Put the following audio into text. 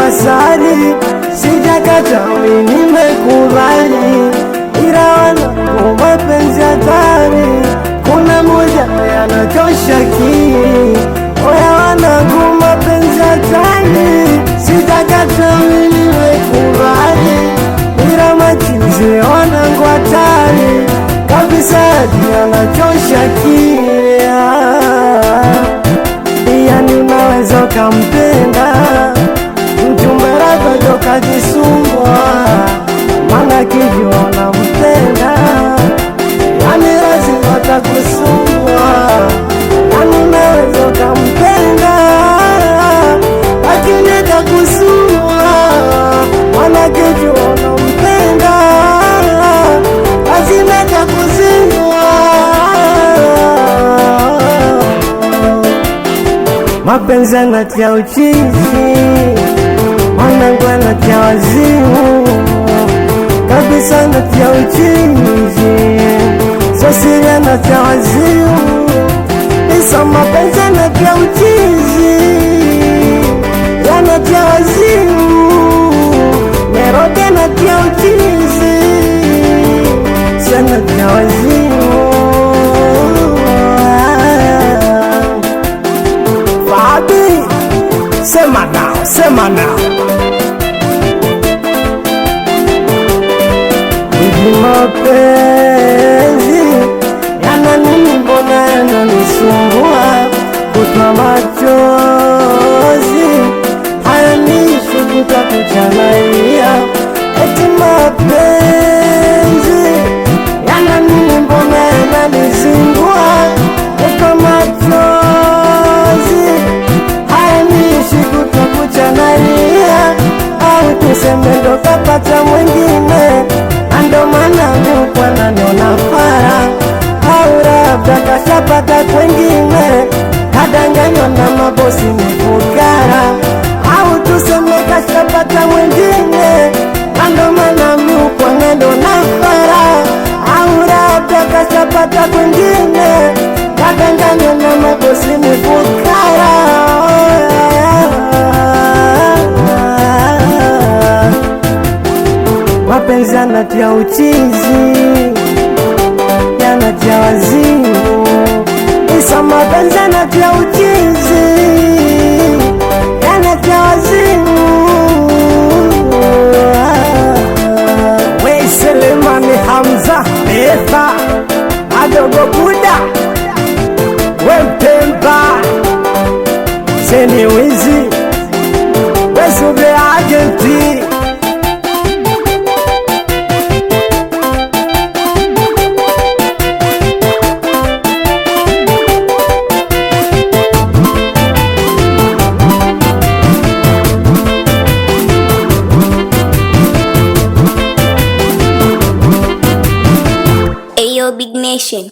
asali, sijakata mimi nimekubali, ila wanangu mapenzi hatari, kuna moja yanachosha akili. Oya wanangu mapenzi hatari, sijakata mimi nimekubali, ila machizi wanangu hatari kabisa, yanachosha akili. Yani unaweza ukampenda mchumba lako toka kisumbua, mana kijua unampenda, yani lazima atakusumbua. Yani unaweza ukampenda lakini atakusumbua, mana kijua unampenda, lazima atakusumbua. Mapenzi yanatia uchizi, wanangu yanatia wazimu kabisa, yanatia uchizi, sosiri yanatia wazimu, isa mapenzi yanatia uchizi, yanatia wazimu, Nairobi yanatia uchizi, yanatia wazimu. Sema now, sema now. Hivi mapenzi yana nini, mbona yananisumbua? Kutwa machozi hayanishi, kutwa kuchanaia. Eti mapenzi yana nini, mbona yananisumbua? Kutwa machozi kuchanalia, au tuseme ndo kapata mwingine, ando maana mukwa naniona fara, au labda kashapata kwengine, kadanganywa na mabosi mfukara, au tuseme kashapata mwingine, ando maana mukwa naniona fara, au labda kashapata kwengine, kadanganywa na mabosi mfukara. Mapenzi yanatia uchizi, yanatia wazimu, isa mapenzi yanatia uchizi, yanatia wazimu. We Selemani Hamza Betha Adogo Buda, we Mpemba Seni Wizi, we Sube Agenti. Ayo Big Nation.